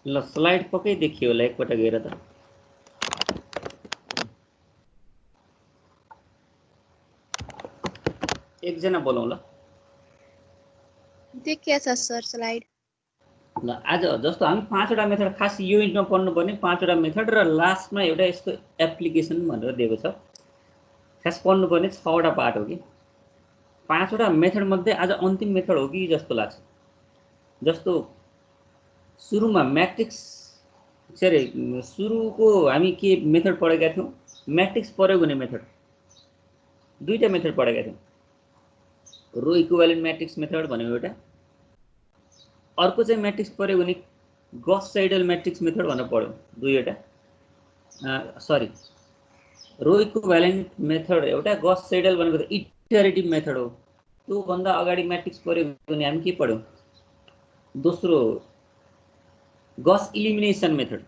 ल स्लाइड पक्कै देखियो होला एकपटक हेर त। एकजना बोलाउँ ल। देखिया छ सर स्लाइड। ल आज जस्तो हामी 5वटा मेथड, खास यो युनिटमा पढ्नुपर्ने 5वटा मेथड र लास्टमा एउटा यसको एप्लिकेसन भनेर दिएको छ। खास पढ्नुपर्ने 6वटा पार्ट हो कि 5वटा मेथड मध्ये आज अन्तिम मेथड हो कि जस्तो लाग्छ। जस्तो सुरुमा म्याट्रिक्स सुरुको हामी के मेथड पढेका थियौँ, म्याट्रिक्स प्रयोग हुने मेथड। दुईटा मेथड पढेका थियौँ, रो इक्विभ्यालेन्ट म्याट्रिक्स मेथड भनेको एउटा, अर्को चाहिँ म्याट्रिक्स प्रयोग हुने गस साइडल म्याट्रिक्स मेथड भनेर पढ्यौँ दुईवटा। सरी, रो इक्विभ्यालेन्ट मेथड एउटा, गस साइडल भनेको त इटरेटिभ मेथड हो। त्योभन्दा अगाडि म्याट्रिक्स प्रयोग हुने हामी के पढ्यौँ, दोस्रो गस इलिमिनेसन मेथड।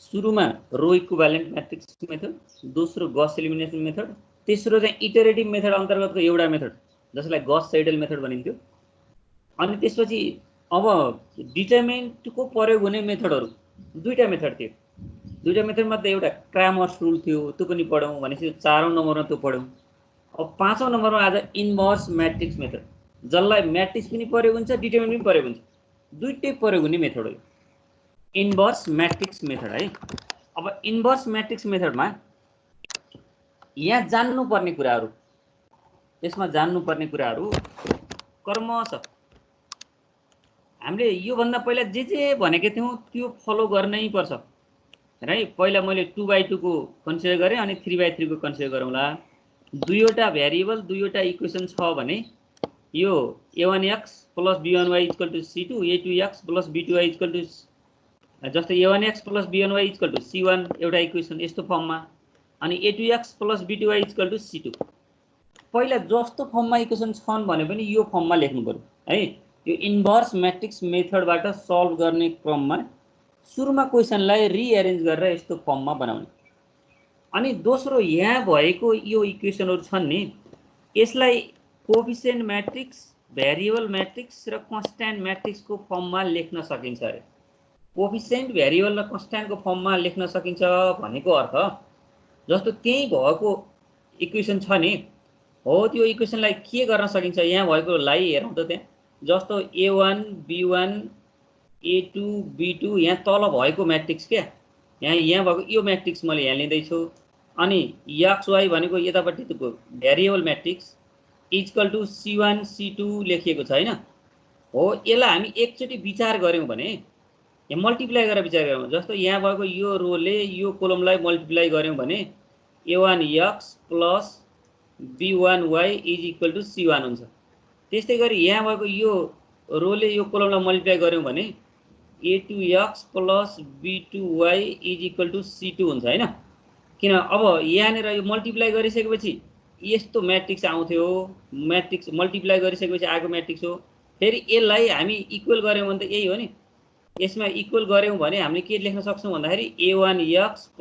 सुरुमा रो इक्विभ्यालेन्ट म्याट्रिक्स मेथड, दोस्रो गस इलिमिनेसन मेथड, तेस्रो चाहिँ इटरेटिभ मेथड अन्तर्गतको एउटा मेथड जसलाई गस साइडल मेथड भनिन्थ्यो। अनि त्यसपछि अब डिटर्मिनेन्टको प्रयोग हुने मेथडहरू दुईटा मेथड थियो। दुईटा मेथड मध्ये एउटा क्रामर्स रुल थियो, त्यो पनि पढ्यौँ। भनेपछि 4औं नम्बरमा त्यो पढ्यौँ। अब 5औं नम्बरमा आज इन्भर्स म्याट्रिक्स मेथड, जसलाई म्याट्रिक्स पनि प्रयोग हुन्छ, डिटर्मिनेन्ट पनि प्रयोग हुन्छ, दुईटै प्रयोग हुने मेथड हो इन्भर्स म्याट्रिक्स मेथड है। अब इन्भर्स म्याट्रिक्स मेथडमा यहाँ जान्नुपर्ने कुराहरू, यसमा जान्नुपर्ने कुराहरू क्रमशः हामीले योभन्दा पहिला जे भनेको थियौँ त्यो फलो गर्नै पर्छ है। पहिला मैले 2/2 को कन्सिडर गरेँ, अनि 3/3 को कन्सिडर गरौँला। दुईवटा भ्यारिएबल, दुईवटा इक्वेसन छ भने यो a1x + b1y = c2, a2x + b2y = जस्तै a1x + b1y = c1 एउटा इक्वेसन यस्तो फर्ममा, अनि a2x + b2y = c2। पहिला जस्तो फर्ममा इक्वेसन छन् भने पनि यो फर्ममा लेख्नु पर्यो है। यो इन्भर्स म्याट्रिक्स मेथडबाट सल्भ गर्ने क्रममा सुरुमा क्वेसनलाई रिएरेन्ज गरेर यस्तो फर्ममा बनाउने। अनि दोस्रो, यहाँ भएको यो इक्वेसनहरू छन् नि, यसलाई कोएफिसिएन्ट म्याट्रिक्स, भ्यारिएबल म्याट्रिक्स र कन्स्ट्यान्ट म्याट्रिक्सको फर्ममा लेख्न सकिन्छ अरे। कोएफिसिएन्ट, भ्यारिएबल र कन्स्ट्यान्टको फर्ममा लेख्न सकिन्छ भनेको अर्थ जस्तो त्यही भएको इक्वेसन छ नि, हो त्यो इक्वेसनलाई के गर्न सकिन्छ, यहाँ भएकोलाई हेरौँ त। त्यहाँ जस्तो a1 b1 a2 b2 यहाँ तल भएको म्याट्रिक्स क्या, यहाँ भएको यो म्याट्रिक्स मैले यहाँ लिँदैछु। अनि xy भनेको यतापट्टिको भ्यारिएबल म्याट्रिक्स = c1 c2 लेखिएको छ हैन। हो, यसलाई हामी एकचोटि विचार गऱ्यौँ भने, यहाँ मल्टिप्लाई गरेर विचार गरौँ। जस्तो यहाँ भएको यो रोले यो कोलमलाई मल्टिप्लाई गऱ्यौँ भने a1x + b1y = c1 हुन्छ। त्यस्तै गरी यहाँ भएको यो रोले यो कोलमलाई मल्टिप्लाई गऱ्यौँ भने a2x + b2y = c2 हुन्छ हैन। किन अब यहाँनिर यो मल्टिप्लाई गरिसकेपछि यस्तो म्याट्रिक्स आउँथ्यो, म्याट्रिक्स मल्टिप्लाई गरिसकेपछि आएको म्याट्रिक्स हो। फेरि यसलाई हामी इक्वल गऱ्यौँ भने त यही हो नि, यसमा इक्वल गऱ्यौँ भने हामीले के लेख्न सक्छौँ भन्दाखेरि a1x +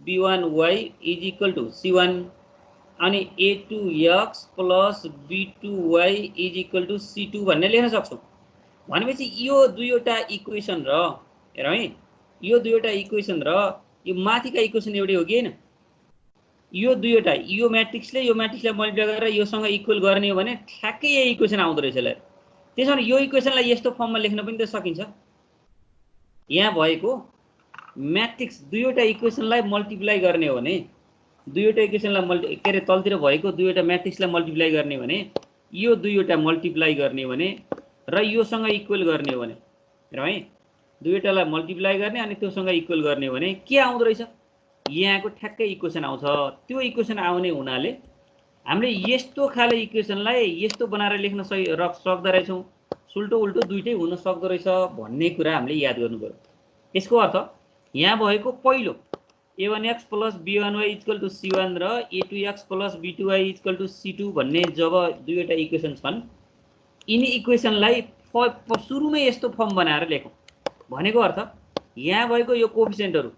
b1y = c1, अनि a2x + b2y = c2 भन्ने लेख्न सक्छौँ। भनेपछि यो दुईवटा इक्वेसन र हेर है, यो दुईवटा इक्वेसन र यो माथिका इक्वेसन एउटै हो कि हैन। यो दुईवटा, यो म्याट्रिक्सले यो म्याट्रिक्सलाई मल्टिप्लाई गरेर योसँग इक्वल गर्ने हो भने ठ्याक्कै यही इक्वेसन आउँदो रहेछ। यसलाई त्यसो भने यो इक्वेसनलाई यस्तो फर्ममा लेख्न पनि त सकिन्छ। यहाँ भएको म्याट्रिक्स दुईवटा इक्वेसनलाई मल्टिप्लाई गर्ने हो भने, दुईवटा इक्वेसनलाई के अरे तलतिर भएको दुईवटा म्याट्रिक्सलाई मल्टिप्लाई गर्ने भने यो दुईवटा मल्टिप्लाई गर्ने भने र योसँग इक्वल गर्ने हो भने, र है दुईवटालाई मल्टिप्लाई गर्ने अनि त्योसँग इक्वल गर्ने हो भने के आउँदो रहेछ, यहाँको ठ्याक्कै इक्वेसन आउँछ। त्यो इक्वेसन आउने हुनाले हामीले यस्तो खाले इक्वेसनलाई यस्तो बनाएर लेख्न सक्दो रहेछौँ। सुल्टो उल्टो दुईटै हुन सक्दो रहेछ भन्ने कुरा हामीले याद गर्नु पर्यो। यसको अर्थ यहाँ भएको पहिलो a1x + b1y = c1 र a2x + b2y = c2 भन्ने जब दुईवटा इक्वेसन छन्, यिनी इक्वेसनलाई सुरुमै यस्तो फर्म बनाएर लेखौँ भनेको अर्थ यहाँ भएको यो कोएफिसिएन्टहरू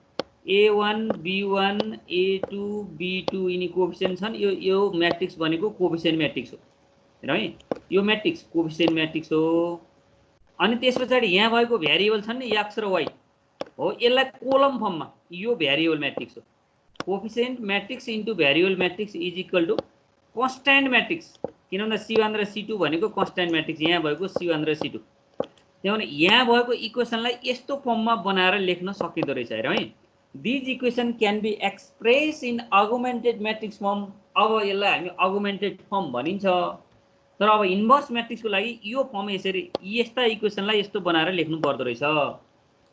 a1 b1 a2 b2 यिनी कोएफिसिएन्ट छन्। यो म्याट्रिक्स भनेको कोएफिसिएन्ट म्याट्रिक्स हो र है। यो म्याट्रिक्स कोएफिसिएन्ट म्याट्रिक्स हो। अनि त्यस पछाडि यहाँ भएको भ्यारिएबल छन् नि एक्स र वाई हो, यसलाई कोलम फर्ममा यो भ्यारिएबल म्याट्रिक्स हो। Coefficient matrix into variable matrix is equal to constant matrix, किन भन्दा C1 र C2 भनेको कन्स्ट्यान्ट म्याट्रिक्स, यहाँ भएको C1 र C2। त्यही भएर यहाँ भएको इक्वेसनलाई यस्तो फर्ममा बनाएर लेख्न सकिँदो रहेछ हेर है। These equation can be express in augmented matrix form. अब यसलाई हामी अगुमेन्टेड फर्म भनिन्छ। तर अब इन्भर्स म्याट्रिक्सको लागि यो फर्म यसरी यस्ता इक्वेसनलाई यस्तो बनाएर लेख्नु पर्दो रहेछ।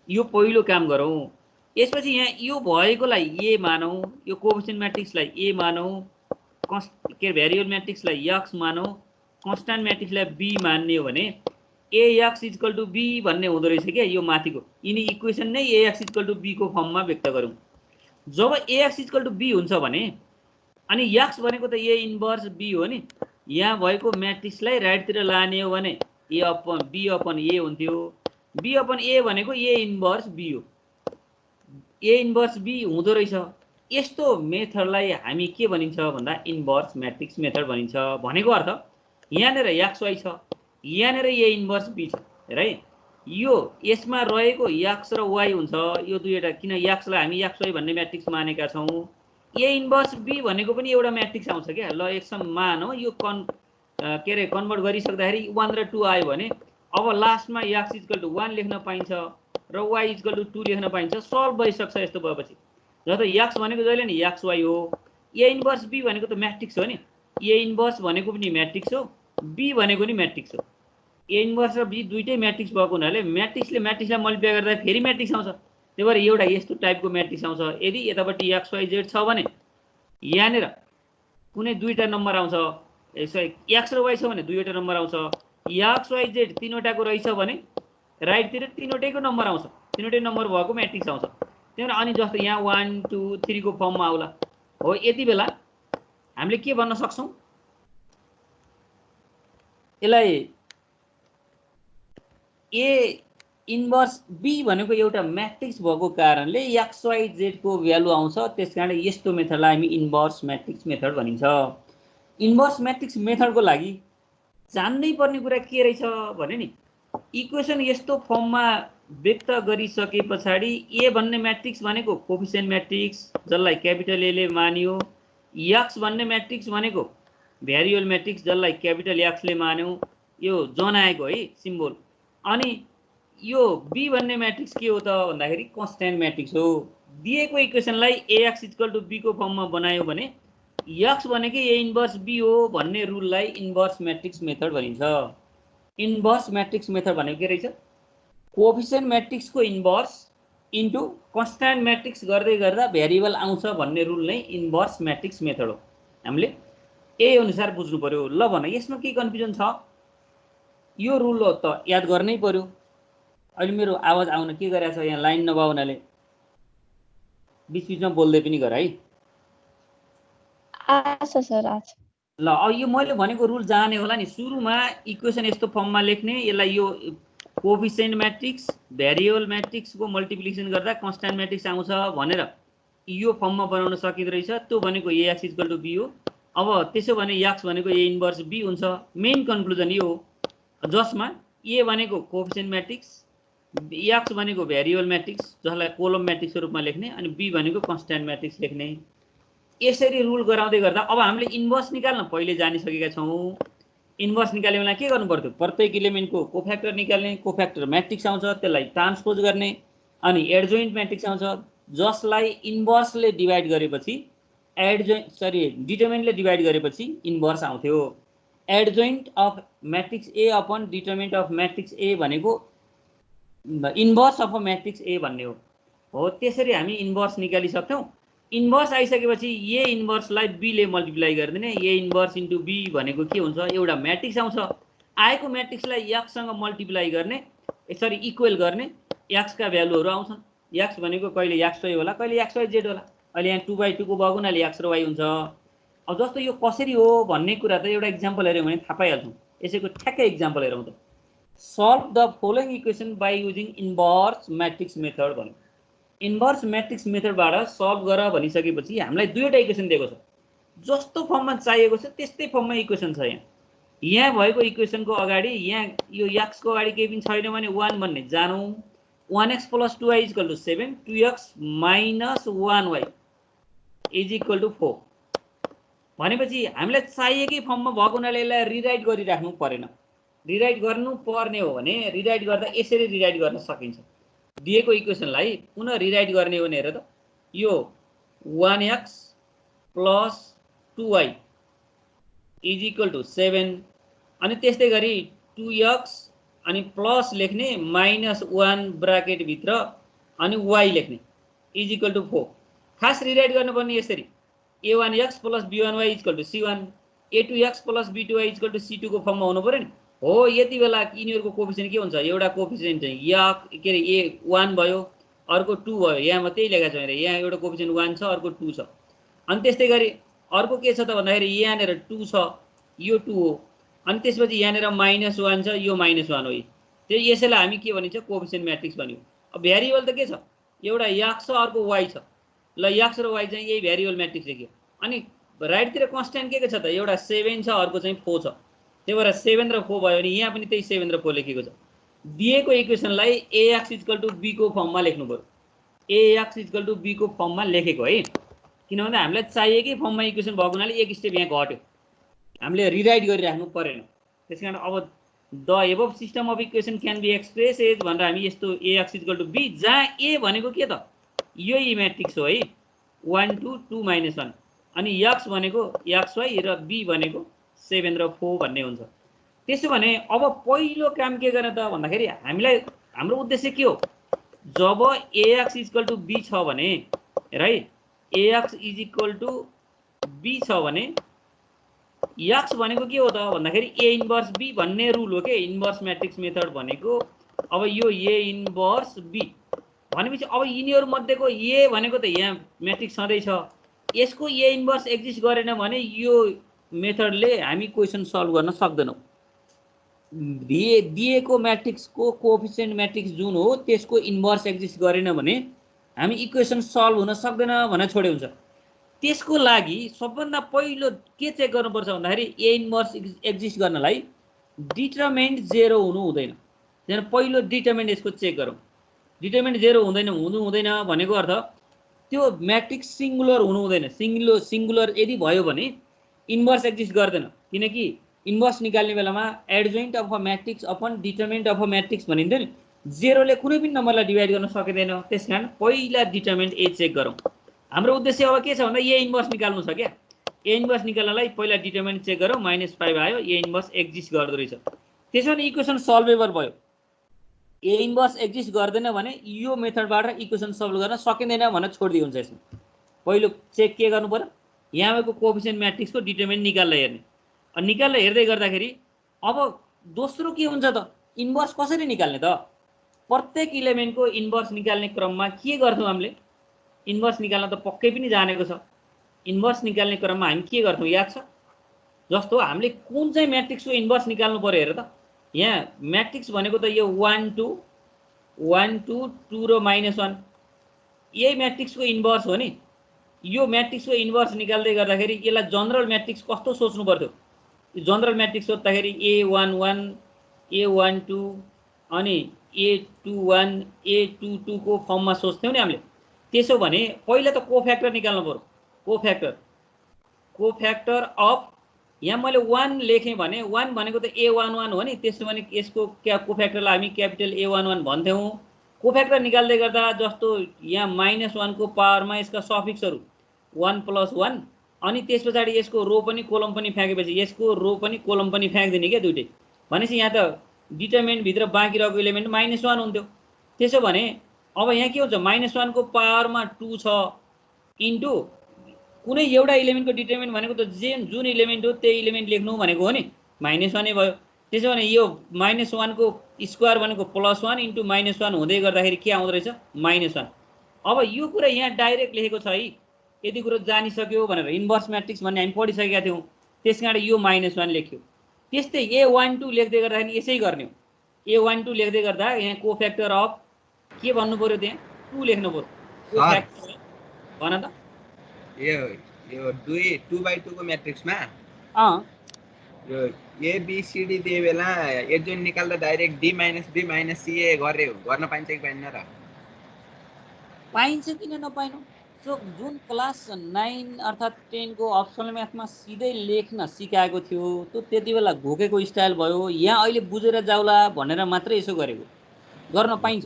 यो पहिलो काम गरौँ। यसपछि यहाँ यो भएकोलाई ए मानौँ, यो कोफिसिएन्ट म्याट्रिक्सलाई ए मानौँ, के भ्यारिएबल म्याट्रिक्सलाई एक्स मानौँ, कन्स्ट्यान्ट म्याट्रिक्सलाई बी मान्ने हो भने ax इक्वल टु बी भन्ने हुँदो रहेछ क्या। यो माथिको यिनी इक्वेसन नै ax इक्वल टु बी को फर्ममा व्यक्त गरौँ। जब ax इक्वल टु बी हुन्छ भने अनि x भनेको त a इन्भर्स b हो नि, यहाँ भएको म्याट्रिक्सलाई राइटतिर लाने हो भने a upon b upon a हुन्थ्यो। b अपन a भनेको a इन्भर्स b हो, a इन्भर्स b हुँदो रहेछ। यस्तो मेथडलाई हामी के भनिन्छ भन्दा इन्भर्स म्याट्रिक्स मेथड भनिन्छ। भनेको अर्थ यहाँनिर xy छ, यहाँनिर a इन्भर्स b छ हेर है। यो यसमा रहेको x र y हुन्छ यो दुईवटा, किन x लाई हामी xy भन्ने म्याट्रिक्स मानेका छौँ। a इन्भर्स b भनेको पनि एउटा म्याट्रिक्स आउँछ क्या। ल एकसम्म मानौँ यो के अरे कन्भर्ट गरिसक्दाखेरि 1 र 2 आयो भने अब लास्टमा x इक्वल टु 1 लेख्न पाइन्छ र y इक्वल टु 2 लेख्न पाइन्छ। सल्भ भइसक्छ यस्तो भएपछि। जस्तो x भनेको जहिले नि xy हो, a इन्भर्स b भनेको त म्याट्रिक्स हो नि, a इन्भर्स भनेको पनि म्याट्रिक्स हो, b भनेको नि म्याट्रिक्स हो। a इन्भर्स र b दुईटै म्याट्रिक्स भएको हुनाले म्याट्रिक्सले म्याट्रिक्सलाई मल्टिप्लाई गर्दा फेरि म्याट्रिक्स आउँछ। त्यही भएर एउटा यस्तो टाइपको म्याट्रिक्स आउँछ। यदि यतापट्टि xyz छ भने यहाँनिर कुनै दुईटा नम्बर आउँछ, x र y छ भने दुईवटा नम्बर आउँछ, xyz तीनवटाको रहेछ भने राइटतिर तीनवटैको नम्बर आउँछ, तीनवटै नम्बर भएको म्याट्रिक्स आउँछ। त्यही भएर अनि जस्तो यहाँ 1 2 3 को फर्ममा आउला हो। यति बेला हामीले के भन्न सक्छौँ, यसलाई a इन्भर्स b भनेको एउटा म्याट्रिक्स भएको कारणले xyz को भ्यालु आउँछ। त्यसकारण यस्तो मेथडलाई हामी इन्भर्स म्याट्रिक्स मेथड भनिन्छ। इन्भर्स म्याट्रिक्स मेथडको लागि जान्नै पर्ने कुरा के रहेछ भने नि, इक्वेसन यस्तो फर्ममा व्यक्त गरिसके पछाडि a भन्ने म्याट्रिक्स भनेको कोफिसिएन्ट म्याट्रिक्स जसलाई क्यापिटल a ले मानियो, x भन्ने म्याट्रिक्स भनेको भ्यारिएबल म्याट्रिक्स जसलाई क्यापिटल x ले मान्यौँ, यो जनाएको है सिम्बोल। अनि यो b भन्ने म्याट्रिक्स के हो त भन्दाखेरि कन्स्ट्यान्ट म्याट्रिक्स हो। दिएको इक्वेसनलाई ax इक्वल टु b को फर्ममा बनायो भने x भनेकै a इन्भर्स b हो भन्ने रुललाई इन्भर्स म्याट्रिक्स मेथड भनिन्छ। इन्भर्स म्याट्रिक्स मेथड भनेको के रहेछ, कोफिसिएन्ट म्याट्रिक्सको इन्भर्स इन्टु कन्स्ट्यान्ट म्याट्रिक्स गर्दै गर्दा भ्यारिएबल आउँछ भन्ने रुल नै इन्भर्स म्याट्रिक्स मेथड हो। हामीले यही अनुसार बुझ्नु पर्यो। ल भन यसमा के कन्फ्युजन छ, यो रुल त याद गर्नै पर्यो। अहिले मेरो आवाज आउन के गरेछ, यहाँ लाइन नभए हुनाले बिचबिचमा बोल्दै पनि गर है। आछ सर आछ। ल यो मैले भनेको रुल जाने होला नि। सुरुमा इक्वेसन यस्तो फर्ममा लेख्ने, यसलाई यो कोफिसिएन्ट म्याट्रिक्स भ्यारिएबल म्याट्रिक्सको मल्टिप्लिकेसन गर्दा कन्स्ट्यान्ट म्याट्रिक्स आउँछ भनेर यो फर्ममा बनाउन सकिँदो रहेछ। त्यो भनेको ax इक्वल टु b हो। अब त्यसो भने x भनेको a इन्भर्स b हुन्छ। मेन कन्क्लुजन यो हो, जसमा a भनेको कोफिसिएन्ट म्याट्रिक्स, x भनेको भ्यारिएबल म्याट्रिक्स जसलाई कोलम म्याट्रिक्सको रूपमा लेख्ने, अनि b भनेको कन्स्ट्यान्ट म्याट्रिक्स लेख्ने। यसरी रुल गराउँदै गर्दा अब हामीले इन्भर्स निकाल्न पहिले जानिसकेका छौँ। इन्भर्स निकाल्ने बेला के गर्नु पर्थ्यो, प्रत्येक इलिमेन्टको कोफ्याक्टर निकाल्ने, कोफ्याक्टर म्याट्रिक्स आउँछ त्यसलाई ट्रान्सपोज गर्ने, अनि एडजोइन्ट म्याट्रिक्स आउँछ जसलाई इन्भर्सले डिभाइड गरेपछि डिटर्मिनेन्टले डिभाइड गरेपछि इन्भर्स आउँथ्यो। Adjoint of matrix A upon determinant of matrix A भनेको इन्भर्स अफ म्याट्रिक्स ए भन्ने हो। त्यसरी हामी इन्भर्स निकालिसक्छौँ। इन्भर्स आइसकेपछि ए इन्भर्सलाई बी ले मल्टिप्लाई गरिदिने, ए इन्भर्स इन्टु बी भनेको के हुन्छ, एउटा म्याट्रिक्स आउँछ। आएको म्याट्रिक्सलाई एक्ससँग मल्टिप्लाई गर्ने, यसरी इक्वल गर्ने, एक्सका भ्यालुहरू आउँछन्। एक्स भनेको कहिले xy होला, कहिले xyz होला। अहिले यहाँ 2/2 को भएको हुनाले x र y हुन्छ। अब जस्तो यो कसरी हो भन्ने कुरा त एउटा इक्जाम्पल हेऱ्यौँ भने थाहा पाइहाल्छौँ। यसैको ठ्याक्कै इक्जाम्पल हेरौँ त। Solve the following equation by using inverse matrix method भन्यो। इन्भर्स म्याट्रिक्स मेथडबाट सल्भ गर भनिसकेपछि हामीलाई दुईवटा इक्वेसन दिएको छ। जस्तो फर्ममा चाहिएको छ त्यस्तै फर्ममा इक्वेसन छ। यहाँ यहाँ भएको इक्वेसनको अगाडि यहाँ यो x को अगाडि केही पनि छैन भने 1 भन्ने जानौँ 1x + 2y = 7 2x - 1y = 4 भनेपछि हामीलाई चाहिएकै फर्ममा भएको हुनाले यसलाई रिराइट गरिराख्नु परेन रिराइट गर्नु पर्ने हो भने रिराइट गर्दा यसरी रिराइट गर्न सकिन्छ दिएको इक्वेसनलाई पुनः रिराइट गर्ने हो भने हेर त यो 1x + 2y = 7 अनि त्यस्तै गरी 2x अनि प्लस लेख्ने -1 ब्राकेट भित्र अनि y लेख्ने = 4 खास रिराइट गर्नुपर्ने यसरी a1x + b1y = c1 a2x + b2y = c2 को फर्ममा हुनु पर्यो नि हो यति बेला यिनीहरुको कोएफिसिएन्ट के हुन्छ एउटा कोएफिसिएन्ट चाहिँ या के रे a1 भयो अर्को 2 भयो यहाँ म त्यही लेखेको छु हेर यहाँ एउटा कोएफिसिएन्ट 1 छ अर्को 2 छ अनि त्यस्तै गरी अर्को के छ त भन्दाखेरि यहाँनेर 2 छ यो 2 हो अनि त्यसपछि यहाँनेर -1 छ यो -1 हो त्यो यसैलाई हामी के भनिन्छ कोएफिसिएन्ट म्याट्रिक्स भनियो अब भेरिएबल त के छ एउटा x छ अर्को y छ ल x र y चाहिँ यही भेरिएबल म्याट्रिक्स लेख्यो अनि राइटतिर कन्स्ट्यान्ट के छ त एउटा 7 छ अर्को चाहिँ 4 छ त्यही भएर 7 र 4 भयो भने यहाँ पनि त्यही 7 र 4 लेखेको छ दिएको इक्वेसनलाई ax = b को फर्ममा लेख्नु पर्यो ax = b को फर्ममा लेखेको है किनभने हामीलाई चाहिएकै फर्ममा इक्वेसन भएको हुनाले एक स्टेप यहाँ घट्यो हामीले रिराइट गरिराख्नु परेन त्यसकारण अब the above system of equation can be express as भनेर हामी यस्तो ax = b जहाँ a भनेको के त यही म्याट्रिक्स हो है 1 2 2 -1 अनि x भनेको xy र b भनेको 7 र 4 भन्ने हुन्छ त्यसो भने अब पहिलो काम के गर्ने त भन्दाखेरि हामीलाई हाम्रो उद्देश्य के हो जब ax = b छ भने हेर है ax = b छ भने x भनेको के हो त भन्दाखेरि a इन्भर्स b भन्ने रुल हो के इन्भर्स म्याट्रिक्स मेथड भनेको अब यो a इन्भर्स b भनेपछि अब यिनीहरु मध्येको a भनेको त यहाँ म्याट्रिक्स सधैं छ यसको a इन्भर्स एक्जिस्ट गरेन भने यो मेथडले हामी क्वेशन सल्भ गर्न सक्दैनौं दिएको म्याट्रिक्सको कोएफिसिएन्ट म्याट्रिक्स जुन हो त्यसको इन्भर्स एक्जिस्ट गरेन भने हामी इक्वेसन सल्भ हुन सक्दैन भनेर छोडे हुन्छ त्यसको लागि सबभन्दा पहिलो के चेक गर्नुपर्छ भन्दाखेरि a इन्भर्स एक्जिस्ट गर्नलाई डिटरमिनेन्ट 0 हुनु हुँदैन त्यसैले पहिलो डिटरमिनेन्ट यसको चेक गरौँ डिटरमिनेन्ट 0 हुँदैन भनेको अर्थ त्यो म्याट्रिक्स सिंगुलर हुनु हुँदैन सिंगुलर यदि भयो भने इन्भर्स एक्जिस्ट गर्दैन किनकि इन्भर्स निकाल्ने बेलामा adjoint of a matrix upon determinant of a matrix भनिन्छ नि 0 ले कुनै पनि नम्बरलाई डिवाइड गर्न सकिदैन त्यसकारण पहिला डिटरमिनेन्ट a चेक गरौँ हाम्रो उद्देश्य अब के छ भन्दा a इन्भर्स निकाल्नु छ के a इन्भर्स निकाल्नलाई पहिला डिटरमिनेन्ट चेक गरौँ -5 आयो a इन्भर्स एक्जिस्ट गर्दो रहेछ त्यसैले इक्वेसन सल्भेबल भयो a इन्भर्स एक्जिस्ट गर्दैन भने यो मेथडबाट इक्वेसन सल्भ गर्न सकिँदैन भनेर छोड्दिए हुन्छ यसमा पहिलो चेक के गर्नु पर्यो यहाँ भएको कोएफिसिएन्ट म्याट्रिक्सको डिटरमिनेन्ट निकाल्न हेर्ने अनि निकाल्न हेर्दै गर्दाखेरि अब दोस्रो के हुन्छ त इन्भर्स कसरी निकाल्ने त प्रत्येक इलिमेन्टको इन्भर्स निकाल्ने क्रममा के गर्थ्यौ हामीले इन्भर्स निकाल्न त पक्कै पनि जानेको छ इन्भर्स निकाल्ने क्रममा हामी के गर्थ्यौ याद छ जस्तो हामीले कुन चाहिँ म्याट्रिक्सको इन्भर्स निकाल्नु पर्यो हेर त यहाँ म्याट्रिक्स भनेको त यो 1 2 1 2 2 र -1 यही म्याट्रिक्सको इन्भर्स हो नि यो म्याट्रिक्सको इन्भर्स निकाल्दै गर्दाखेरि यसलाई जनरल म्याट्रिक्स कस्तो सोच्नु पर्थ्यो जनरल म्याट्रिक्स सोच्दाखेरि a11 a12 अनि a21 a22 को फर्ममा सोच्थ्यौ नि हामीले त्यसो भने पहिला त कोफ्याक्टर निकाल्नु पर्यो कोफ्याक्टर अफ यहाँ मैले 1 लेखेँ भने 1 भनेको त a11 हो नि त्यसो भने यसको कोफ्याक्टरलाई हामी क्यापिटल A11 भन्थ्यौं कोफ्याक्टर निकाल्दै गर्दा जस्तो यहाँ -1 को पावरमा यसका सफिक्सहरु 1 + 1 अनि त्यसपछि यसको रो पनि कोलम पनि फ्याकेपछि यसको रो पनि कोलम पनि फ्याक्दिने के दुईटै भनेपछि यहाँ त डिटरमिनेन्ट भित्र बाँकी रहेको एलिमेन्ट -1 हुन्थ्यो त्यसो भने अब यहाँ के हुन्छ -1 को पावरमा 2 छ इन्टु कुनै एउटा एलिमेन्टको डिटरमिनेन्ट भनेको त जुन एलिमेन्ट हो त्यही एलिमेन्ट लेख्नु भनेको हो नि -1 नै भयो त्यसो भने यो -1 को स्क्वायर भनेको +1 इन्टु -1 हुँदै गर्दाखेरि के आउँदो रहेछ -1 अब यो कुरा यहाँ डाइरेक्ट लेखेको छ है यदि कुरो जानिसक्यो भनेर इन्भर्स म्याट्रिक्स भन्ने हामी पढिसकेका थियौं त्यसकारण यो -1 लेख्यो त्यस्तै a12 लेख्दै गर्दाखेरि यसै गर्ने हो a12 लेख्दै गर्दा यहाँ कोफ्याक्टर अफ के भन्नु पर्यो त्यहाँ 2 लेख्नु पर्यो कोफ्याक्टर भन त यो 2/2 को म्याट्रिक्समा यो एबिसिडी दिए बेला एडजोइन्ट निकाल्दा direct D minus B minus C गर्न पाइन्छ कि पाइन्न र? पाइन्छ किन नपाइनु। सो जुन क्लास 9 अर्थात् 10 को अप्सनल म्याथमा सिधै लेख्न सिकाएको थियो त्यो त्यति बेला घोकेको स्टाइल भयो। यहाँ अहिले बुझेर जाउला भनेर मात्रै यसो गरेको, गर्न पाइन्छ।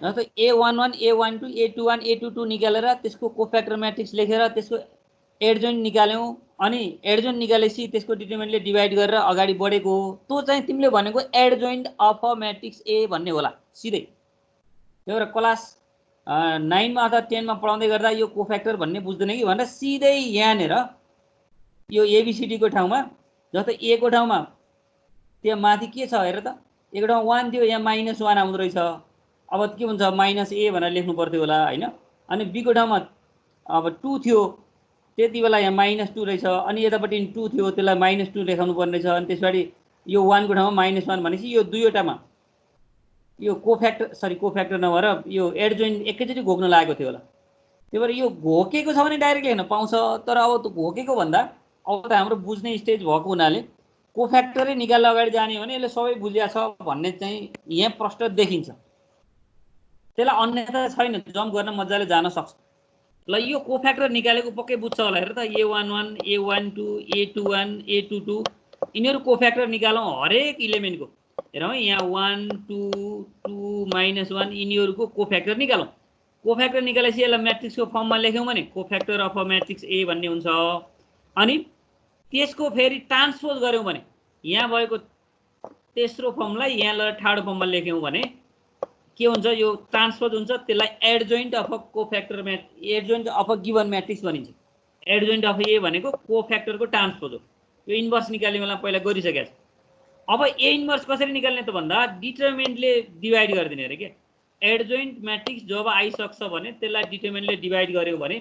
जस्तो A11 A12 A21 A22 निकालेर त्यसको कोफ्याक्टर म्याट्रिक्स लेखेर त्यसको एडजोइन्ट निकाल्यौँ अनि एडजोइन्ट निकालेपछि त्यसको डिटरमिनेन्टले डिभाइड गरेर अगाडि बढेको हो। त्यो चाहिँ तिमीले भनेको एडजोइन्ट अफ अ म्याट्रिक्स ए भन्ने होला सिधै। त्यही भएर क्लास 9 मा अथवा 10 मा पढाउँदै गर्दा यो कोफ्याक्टर भन्ने बुझ्दैन कि भनेर सिधै यहाँनिर यो एबिसिडी को ठाउँमा जस्तो ए को ठाउँमा त्यहाँ माथि के छ हेर त, ए को ठाउँमा 1 थियो, यहाँ -1 आउँदो रहेछ। अब के हुन्छ माइनस ए भनेर लेख्नु पर्थ्यो होला हैन। अनि बी को ठाउँमा अब 2 थियो त्यति बेला यहाँ -2 रहेछ, अनि यतापट्टि 2 थियो त्यसलाई -2 लेखाउनु पर्ने छ। अनि त्यसपछि यो 1 को ठाउँमा -1 भनेपछि यो दुईवटामा यो कोफ्याक्टर नभएर यो एडजोइन्ट एकैचोटि घोक्न लागेको थियो होला। त्यही भएर यो घोकेको छ भने डाइरेक्ट लेख्न पाउँछ। तर अब त्यो घोकेको भन्दा अब त हाम्रो बुझ्ने स्टेज भएको हुनाले कोफ्याक्टरै निकाल्न अगाडि जाने भने यसले सबै बुझिया छ भन्ने चाहिँ यहाँ प्रष्ट देखिन्छ। त्यसलाई अन्यथा छैन, जम्प गर्न मजाले जान सक्छ। ल यो कोफ्याक्टर निकालेको पक्कै बुझ्छ होला। हेर त A11 A12 A21 A22 यिनीहरू कोफ्याक्टर निकालौँ हरेक इलिमेन्टको। हेरौँ यहाँ 1 2 2 -1 यिनीहरूको कोफ्याक्टर निकालौँ। कोफ्याक्टर निकालेपछि यसलाई म्याट्रिक्सको फर्ममा लेख्यौँ भने कोफ्याक्टर अफ अ म्याट्रिक्स ए भन्ने हुन्छ। अनि त्यसको फेरि ट्रान्सपोज गऱ्यौँ भने यहाँ भएको तेस्रो फर्मलाई यहाँ लगेर ठाडो फर्ममा लेख्यौँ भने के हुन्छ, यो ट्रान्सपोज हुन्छ। त्यसलाई adjoint of a cofactor adjoint of a given matrix भनिन्छ। एडजोइन्ट अफ ए भनेको कोफ्याक्टरको ट्रान्सपोज हो। यो इन्भर्स निकाल्ने बेला पहिला गरिसकेको छ। अब ए इन्भर्स कसरी निकाल्ने त भन्दा डिटरमिनेन्टले डिभाइड गरिदिने अरे के। एडजोइन्ट म्याट्रिक्स जब आइसक्छ भने त्यसलाई डिटरमिनेन्टले डिभाइड गर्यो भने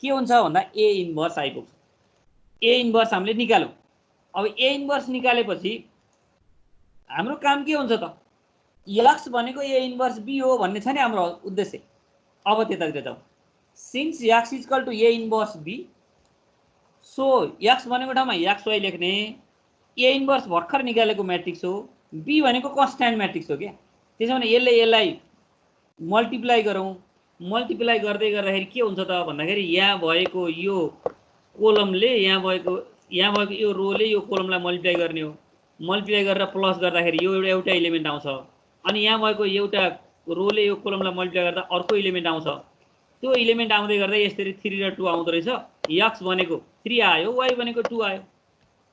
के हुन्छ भन्दा ए इन्भर्स आइपुग्छ। ए इन्भर्स हामीले निकाल्यौँ। अब ए इन्भर्स निकालेपछि हाम्रो काम के हुन्छ त, यक्स भनेको ए इन्भर्स बी हो भन्ने छ नि हाम्रो उद्देश्य। अब त्यतातिर जाउँ। Since x equal to A inverse B, so x भनेको ठाउँमा एक्स वाइ लेख्ने। ए इन्भर्स भर्खर निकालेको म्याट्रिक्स हो, बी भनेको कन्स्ट्यान्ट म्याट्रिक्स हो क्या। त्यसो भने यसलाई मल्टिप्लाई गरौँ। मल्टिप्लाई गर्दै गर्दाखेरि के हुन्छ त भन्दाखेरि यहाँ भएको यो कोलमले यहाँ भएको यो रोले यो कोलमलाई मल्टिप्लाई गर्ने हो। मल्टिप्लाई गरेर प्लस गर्दाखेरि यो एउटा इलिमेन्ट आउँछ। अनि यहाँ भएको एउटा रोले यो कोलमलाई मल्टिप्लाई गर्दा अर्को इलिमेन्ट आउँछ। त्यो इलिमेन्ट आउँदै गर्दा यसरी 3 र 2 आउँदो रहेछ। एक्स भनेको 3 आयो, वाइ भनेको 2 आयो।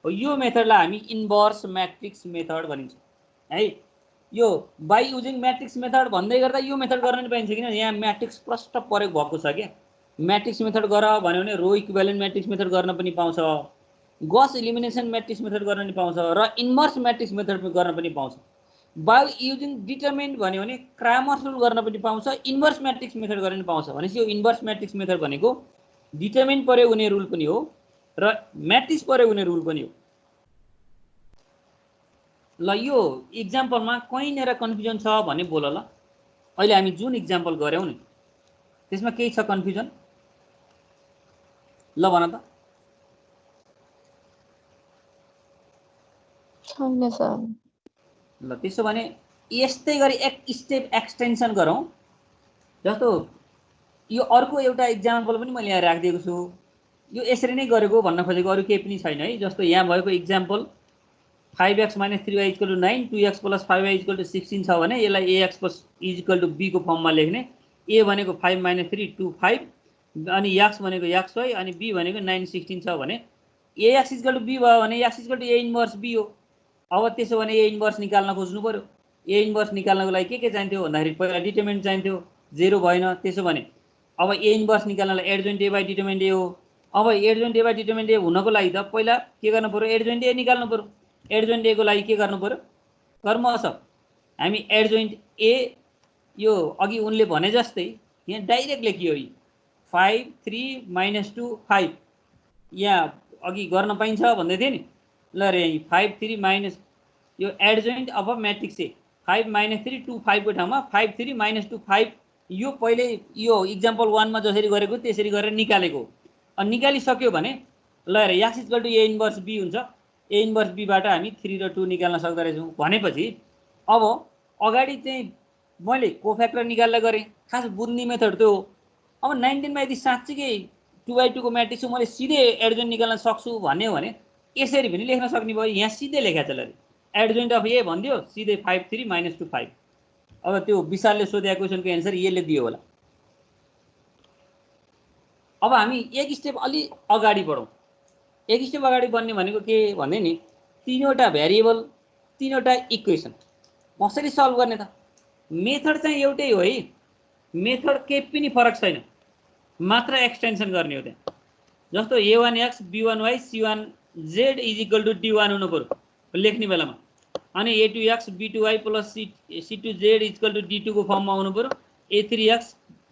यो मेथडलाई हामी इन्भर्स म्याट्रिक्स मेथड भनिन्छ है। यो बाई युजिङ म्याट्रिक्स मेथड भन्दै गर्दा यो मेथड गर्न नि पाइन्छ, किन यहाँ म्याट्रिक्स प्रष्ट प्रयोग भएको छ क्या। म्याट्रिक्स मेथड गर भन्यो भने रो इक्विभ्यालेन्ट म्याट्रिक्स मेथड गर्न पनि पाउँछ, गस इलिमिनेसन म्याट्रिक्स मेथड गर्न नि पाउँछ र इन्भर्स म्याट्रिक्स मेथड गर्न पनि पाउँछ। बाई युजिङ डिटरमिनेन्ट भन्यो भने क्रामर्स रुल गर्न पनि पाउँछ, इन्भर्स म्याट्रिक्स मेथड गर्न पनि पाउँछ। भनेपछि यो इन्भर्स म्याट्रिक्स मेथड भनेको डिटरमिनेन्ट प्रयोग हुने रुल पनि हो र म्याट्रिक्स प्रयोग हुने रुल पनि हो। ल यो इक्जाम्पलमा कहीँनिर कन्फ्युजन छ भने बोल ल। अहिले हामी जुन इक्जाम्पल गऱ्यौँ नि त्यसमा केही छ कन्फ्युजन? ल भन त। छैन सर। ल त्यसो भने यस्तै गरी एक स्टेप एक्सटेन्सन गरौँ। जस्तो यो अर्को एउटा इक्जाम्पल पनि मैले यहाँ राखिदिएको छु। यो यसरी नै गरेको भन्न खोजेको, अरू केही पनि छैन है। जस्तो यहाँ भएको example 5x - 3y = 9, 2x + 5y = 16 छ भने यसलाई ax = b को फर्ममा लेख्ने। a भनेको 5 - 3 2 5 अनि x भनेको xy अनि b भनेको 9 16 छ भने ax = b भयो भने x = a इन्भर्स b हो। अब त्यसो भने ए इन्भर्स निकाल्न खोज्नु पर्यो। ए इन्भर्स निकाल्नको लागि के चाहिन्थ्यो भन्दाखेरि पहिला डिटरमिनेन्ट चाहिन्थ्यो, 0 भएन। त्यसो भने अब ए इन्भर्स निकाल्नलाई adjoint A by determinant A हो। अब adjoint A by determinant A हुनको लागि त पहिला के गर्नु पर्यो, एडजोइन्ट ए निकाल्नु पर्यो। एडजोइन्ट ए को लागि के गर्नु पर्यो, कर्म अस हामी एडजोइन्ट ए यो अघि उनले भने जस्तै यहाँ डाइरेक्ट लेखियो 5 3 - 2 5 यहाँ अघि गर्न पाइन्छ भन्दै थिए नि। ल रे 5 3 माइनस यो एडजोइन्ट अफ म्याट्रिक्स ए 5 - 3 2 5 को ठाउँमा 5 3 - 2 5 यो पहिले यो इक्जाम्पल 1 मा जसरी गरेको त्यसरी गरेर निकालेको। अनि निकालिसक्यो भने ल हेर x = a इन्भर्स b हुन्छ। a इन्भर्स b बाट हामी 3 र 2 निकाल्न सक्दो रहेछौँ भनेपछि अब अगाडि चाहिँ मैले कोफ्याक्टर निकाल्दै गरेँ, खास बुझ्ने मेथड त्यो हो। अब 19 मा यदि साँच्चीकै 2/2 को म्याट्रिक्स मैले सिधै एडजोइन्ट निकाल्न सक्छु भन्ने हो भने यसरी पनि लेख्न सक्ने भयो। यहाँ सिधै लेखेको छ ल, एडजोइन्ट अफ ए भनिदियो सिधै 5 3 - 2 5। अब त्यो विशालले सोधेको क्वेसनको एन्सर यसले दियो होला। अब हामी एक स्टेप अलि अगाडि बढौँ। एक स्टेप अगाडि बढ्ने भनेको के भन्दै नि, तीनवटा भेरिएबल, तीनवटा इक्वेसन कसरी सल्भ गर्ने त? मेथड चाहिँ एउटै हो है, मेथड केही पनि फरक छैन, मात्र एक्सटेन्सन गर्ने हो त्यहाँ। जस्तो a1x b1y c1z = d1 हुनु पर्यो लेख्ने बेलामा, अनि a2x b2y + c2z = d2 को फर्ममा आउनु पर्यो, a3x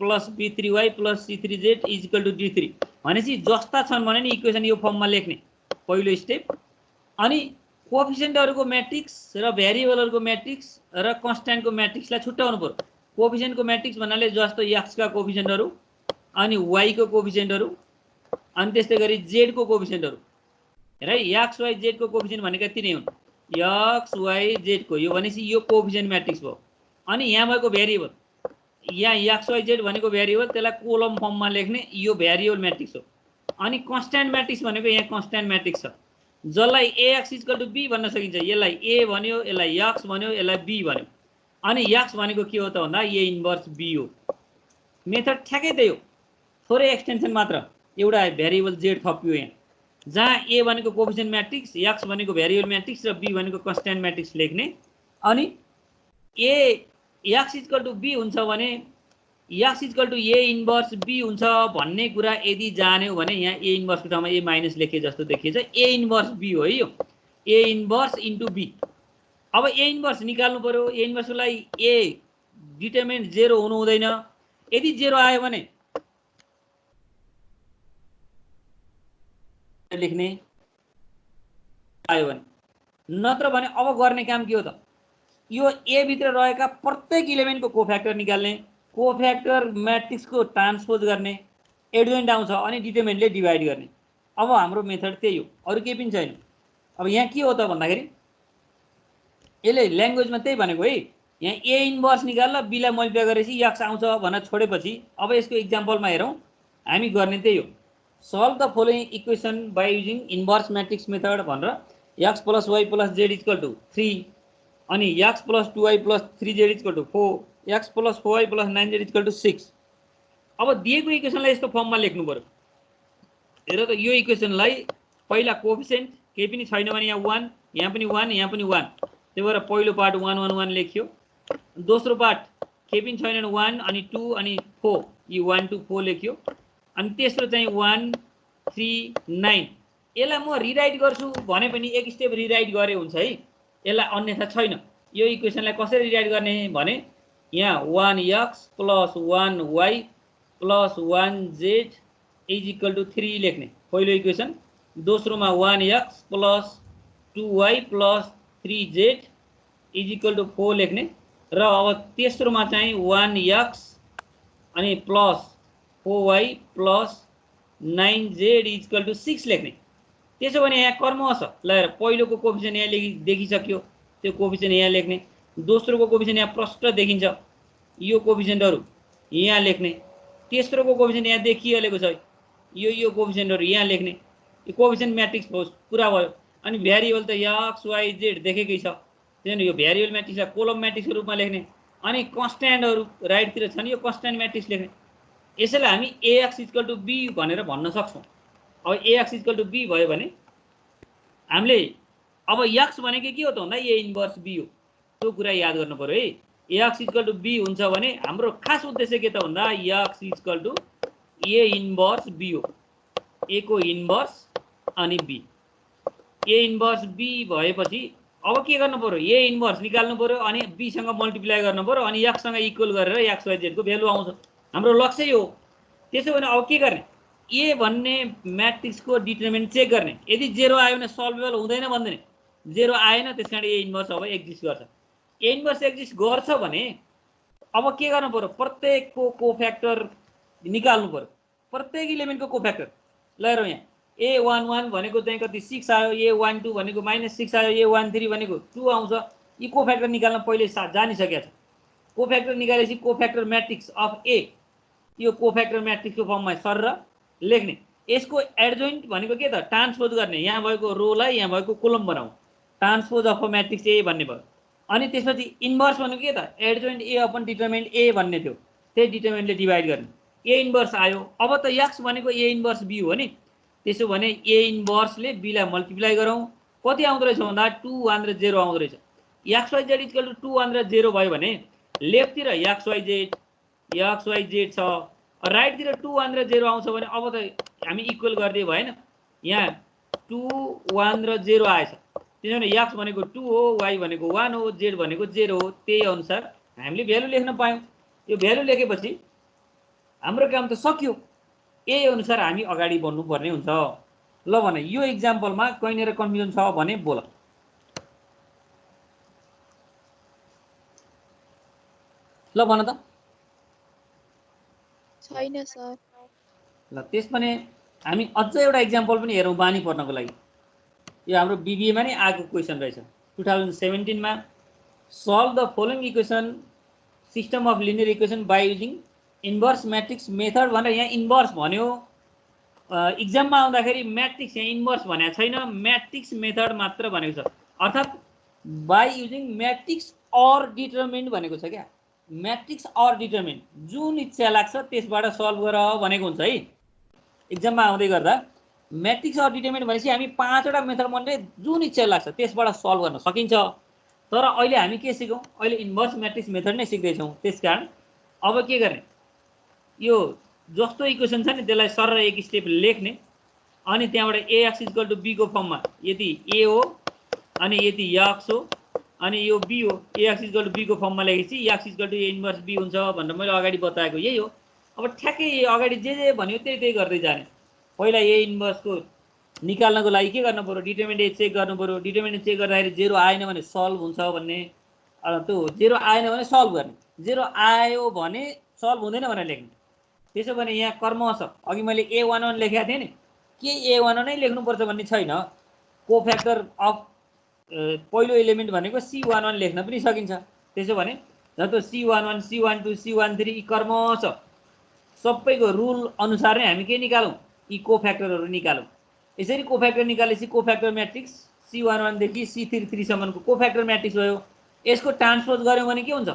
+ b3y + c3z = d3 भनेपछि जस्ता छन् भने नि इक्वेसन यो फर्ममा लेख्ने पहिलो स्टेप। अनि कोएफिसिएन्टहरुको म्याट्रिक्स र भेरिएबलहरुको म्याट्रिक्स र कन्स्ट्यान्टको म्याट्रिक्सलाई छुट्याउनु पर्यो। कोएफिसिएन्टको म्याट्रिक्स भन्नाले जस्तो x का कोएफिसिएन्टहरु, अनि y को कोएफिसिएन्टहरु, अनि त्यस्तै गरी z को कोएफिसिएन्टहरु हेर, x y z को कोएफिसिएन्ट भनेका तिनै हुन्, x y z को, यो भनेपछि यो कोएफिसिएन्ट म्याट्रिक्स भयो। अनि यहाँ भएको भेरिएबल, यहाँ x y z भनेको भेरिएबल, त्यसलाई कोलम फर्ममा लेख्ने, यो भेरिएबल म्याट्रिक्स हो। अनि कन्स्ट्यान्ट म्याट्रिक्स भनेको यहाँ कन्स्ट्यान्ट म्याट्रिक्स छ, जसलाई ax = b भन्न सकिन्छ। यसलाई a भन्यो, यसलाई x भन्यो, यसलाई b भन्यो। अनि x भनेको के हो त भन्दा a इन्भर्स b हो। मेथड ठ्याक्कै त्यही हो, थोरै एक्सटेन्सन मात्र, एउटा भेरिएबल z थपियो यहाँ, जहाँ a भनेको कोएफिसिएन्ट म्याट्रिक्स, x भनेको भेरिएबल म्याट्रिक्स र b भनेको कन्स्ट्यान्ट म्याट्रिक्स लेख्ने। अनि x = b हुन्छ भने x = a इन्भर्स b हुन्छ भन्ने कुरा यदि जान्यो भने यहाँ a इन्भर्सको ठाउँमा a माइनस लेखे जस्तो देखिन्छ, a इन्भर्स b हो है यो, a इन्भर्स * b। अब a इन्भर्स निकाल्नु पर्यो। a इन्भर्सको लागि a डिटरमिनेन्ट 0 हुनु हुँदैन, यदि 0 आयो भने लेख्ने, आयो भने, नत्र भने अब गर्ने काम के हो त, यो a भित्र रहेका प्रत्येक इलिमेन्टको कोफ्याक्टर निकाल्ने, कोफ्याक्टर म्याट्रिक्सको ट्रान्सपोज गर्ने, एडजोइन्ट आउँछ अनि डिटरमिनेन्टले डिभाइड गर्ने। अब हाम्रो मेथड त्यही हो, अरु केही पनि छैन। अब यहाँ के हो त भन्दाखेरि यसले ल्याङ्ग्वेजमा त्यही भनेको है, यहाँ a इन्भर्स निकाल्न b लाई मल्टिप्लाई गरेपछि x आउँछ भनेर छोडेपछि अब यसको एक्जाम्पलमा हेरौँ, हामी गर्ने त्यही हो। Solve the following equation by using inverse matrix method भनेर x + y + z = 3, अनि x + 2y + 3z = 4, x + 4y + 9z = 6। अब दिएको इक्वेसनलाई यस्तो फर्ममा लेख्नु पर्यो। हेर त, यो इक्वेसनलाई पहिला कोएफिसिएन्ट केही पनि छैन भने यहाँ 1, यहाँ पनि 1, यहाँ पनि 1, त्यही भएर पहिलो पार्ट 1 1 1 लेख्यो। दोस्रो पार्ट केही पनि छैन, 1 अनि 2 अनि 4, यो 1 2 4 लेख्यो। अनि तेस्रो चाहिँ 1 3 9। यसलाई म रिराइट गर्छु भने पनि एक स्टेप रिराइट गरे हुन्छ है, यसलाई अन्यथा छैन। यो इक्वेसनलाई कसरी रिराइट गर्ने भने यहाँ 1x + 1y + 1z = 3 लेख्ने पहिलो इक्वेसन। दोस्रोमा 1x + 2y + 3z = 4 लेख्ने, र अब तेस्रोमा चाहिँ 1x अनि प्लस 4y + 9z = 6 लेख्ने। त्यसो भने यहाँ कर्म छ, ल हेर, पहिलोको कोएफिसिएन्ट यहाँ देखिसक्यो, त्यो कोएफिसिएन्ट यहाँ लेख्ने। दोस्रोको कोएफिसिएन्ट यहाँ प्रष्ट देखिन्छ, यो कोएफिसिएन्टहरु यहाँ लेख्ने। तेस्रोको कोएफिसिएन्ट यहाँ देखिहालेको छ, यो कोएफिसिएन्टहरु यहाँ लेख्ने। यो कोएफिसिएन्ट म्याट्रिक्स पुरा भयो। अनि भेरिएबल त x y z देखेकै छ, त्यसैले यो भेरिएबल म्याट्रिक्सलाई कोलम म्याट्रिक्सको रूपमा लेख्ने। अनि कन्स्ट्यान्टहरु राइटतिर छन्, यो कन्स्ट्यान्ट म्याट्रिक्स लेख्ने। यसैले हामी ax = b भनेर भन्न सक्छौं। अब ax = b भयो भने हामीले अब x भनेको के हो त भन्दा a इन्भर्स b हो, त्यो कुरा याद गर्नु पर्यो है। ax = b हुन्छ भने हाम्रो खास उद्देश्य के त भन्दा x = a इन्भर्स b हो, a को इन्भर्स अनि b। a इन्भर्स b भएपछि अब के गर्नु पर्यो, a इन्भर्स निकाल्नु पर्यो, अनि b सँग मल्टिप्लाई गर्नु पर्यो, अनि x सँग इक्वल गरेर x y z को भ्यालु आउँछ। हाम्रो लक्ष्य यो हो। त्यसो भने अब के गर्ने, a भन्ने म्याट्रिक्सको डिटरमिनेन्ट चेक गर्ने। यदि 0 आयो भने सल्भेबल हुँदैन भन्दैन, 0 आएन, त्यसकारण a इन्भर्स अब एक्जिस्ट गर्छ। a इन्भर्स एक्जिस्ट गर्छ भने अब के गर्नु पर्यो, प्रत्येकको कोफ्याक्टर निकाल्नु पर्यो, प्रत्येक इलिमेन्टको कोफ्याक्टर। ल हेरौँ यहाँ A11 भनेको चाहिँ कति 6 आयो, A12 भनेको -6 आयो, A13 भनेको 2 आउँछ। यी कोफ्याक्टर निकाल्न पहिले जानिसकेको छ। कोफ्याक्टर निकालेपछि कोफ्याक्टर म्याट्रिक्स अफ ए यो कोफ्याक्टर म्याट्रिक्सको फर्ममा सर लेख्ने। यसको एडजोइन्ट भनेको के त ट्रान्सपोज गर्ने, यहाँ भएको रोलाई यहाँ भएको कोलम बनाऊ, ट्रान्सपोज अफ म्याट्रिक्स ए भन्ने भयो। अनि त्यसपछि इन्भर्स भनेको के त एडजोइन्ट ए अपन डिटरमिनेन्ट ए भन्ने थियो, त्यही डिटरमिनेन्टले डिभाइड गर्ने। ए इन्भर्स आयो। अब त एक्स भनेको ए इन्भर्स बी हो नि, त्यसो भने ए इन्भर्सले बीलाई मल्टिप्लाई गरौँ, कति आउँदो रहेछ भन्दा 2 1 र 0 आउँदो रहेछ। X y z equal to 2 1 र 0 भयो भने लेफ्टतिर एक्स वाइ जेड छ, राइटतिर 2 1 र 0 आउँछ भने अब त हामी इक्वल गरिदिए भएन। यहाँ 2 1 र 0 आएछ, त्यसैले एक्स भनेको 2 हो, वाइ भनेको 1 हो, जेड भनेको 0 हो। त्यही अनुसार हामीले भ्यालु लेख्न पायौँ। यो भ्यालु लेखेपछि हाम्रो काम त सकियो। यही अनुसार हामी अगाडि बढ्नुपर्ने हुन्छ। ल भने यो इक्जाम्पलमा कहीँनिर कन्फ्युजन छ भने बोल। ल भन त। छैन सर। ल त्यसपनि हामी अझ एउटा इक्जाम्पल पनि हेरौँ बानी पर्नको लागि। यो हाम्रो बिबिएमा नै आएको क्वेसन रहेछ 2017 मा। Solve the following equation system of linear equation by using inverse matrix method भनेर यहाँ इन्भर्स भन्यो। इक्जाममा आउँदाखेरि म्याट्रिक्स यहाँ इन्भर्स भनेको छैन, म्याट्रिक्स मेथड मात्र भनेको छ। अर्थात् by using matrix or determinant भनेको छ क्या। म्याट्रिक्स अर डिटरमिनेन्ट जुन इच्छा लाग्छ त्यसबाट सल्भ गर भनेको हुन्छ है। इक्जाममा आउँदै गर्दा म्याट्रिक्स अर डिटरमिनेन्ट भनेपछि हामी 5 वटा मेथड मनले जुन इच्छा लाग्छ त्यसबाट सल्भ गर्न सकिन्छ। तर अहिले हामी के सिकौँ, अहिले इन्भर्स म्याट्रिक्स मेथड नै सिक्दैछौँ। त्यसकारण अब के गर्ने, यो जस्तो इक्वेसन छ नि त्यसलाई सर एक स्टेप लेख्ने, अनि त्यहाँबाट एएक्स इक्वल टु बी को फर्ममा यदि ए हो अनि यदि एक्स हो अनि यो बी हो, एएक्स इक्वल टु बी को फर्ममा लेखेपछि x equal to A inverse B हुन्छ भनेर मैले अगाडि बताएको यही हो। अब ठ्याक्कै अगाडि जे भन्यो त्यही गर्दै जाने। पहिला ए इन्भर्सको निकाल्नको लागि के गर्नु पर्यो, डिटरमिनेन्ट ए चेक गर्नु पर्यो। डिटरमिनेन्ट चेक गर्दाखेरि 0 आएन भने सल्भ हुन्छ भन्ने, त्यो 0 आएन भने सल्भ गर्ने, 0 आयो भने सल्भ हुँदैन भनेर लेख्ने। त्यसो भने यहाँ कर्मश अघि मैले A11 लेखेको थिएँ नि, के A11 नै लेख्नुपर्छ भन्ने छैन। कोफ्याक्टर अफ पहिलो एलिमेन्ट भनेको C11 लेख्न पनि सकिन्छ। त्यसो भने जस्तो C11 C12 C13 यी कर्मश सबैको रुल अनुसार नै हामी के निकालौँ, यी कोफ्याक्टरहरू निकालौँ। यसरी कोफ्याक्टर निकालेपछि कोफ्याक्टर म्याट्रिक्स C11 देखि C33 सम्मको कोफ्याक्टर म्याट्रिक्स भयो। यसको ट्रान्सपोज गर्यौँ भने के हुन्छ,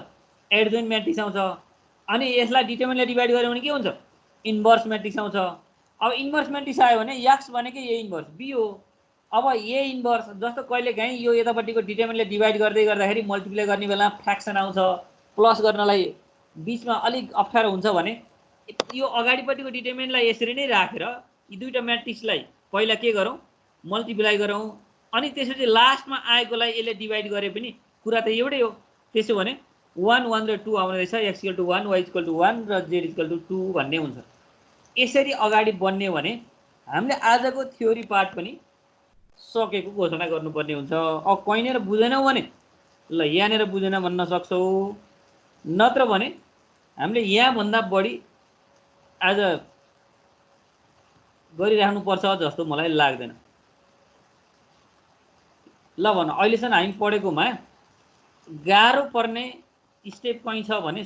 एडजोइन्ट म्याट्रिक्स आउँछ। अनि यसलाई डिटरमिनेन्टले डिभाइड गर्यो भने के हुन्छ, इन्भर्स म्याट्रिक्स आउँछ। अब इन्भर्स म्याट्रिक्स आयो भने एक्स भनेकै ए इन्भर्स बी हो। अब ए इन्भर्स जस्तो कहिलेकाहीँ यो यतापट्टिको डिटरमिनेन्टले डिभाइड गर्दै गर्दाखेरि मल्टिप्लाई गर्ने बेला फ्र्याक्सन आउँछ, प्लस गर्नलाई बिचमा अलिक अप्ठ्यारो हुन्छ भने यो अगाडिपट्टिको डिटरमिनेन्टलाई यसरी नै राखेर यी दुईवटा म्याट्रिक्सलाई पहिला के गरौँ, मल्टिप्लाई गरौँ, अनि त्यसपछि लास्टमा आएकोलाई यसले डिभाइड गरे पनि कुरा त एउटै हो। त्यसो भने 1 1 र 2 आउने रहेछ, x equal to 1 y equal to 1 र जेड इक्वल टु 2 भन्ने हुन्छ। यसरी अगाडि बढ्ने भने हामीले आजको थ्योरी पार्ट पनि सकेको घोषणा गर्नुपर्ने हुन्छ। अब कहीँनिर बुझेनौ भने ल यहाँनिर बुझेन भन्न सक्छौ, नत्र भने हामीले यहाँभन्दा बढी आज गरिराख्नुपर्छ जस्तो मलाई लाग्दैन। ल भन अहिलेसम्म हामी पढेकोमा गाह्रो पर्ने स्टेप कहीँ छ भने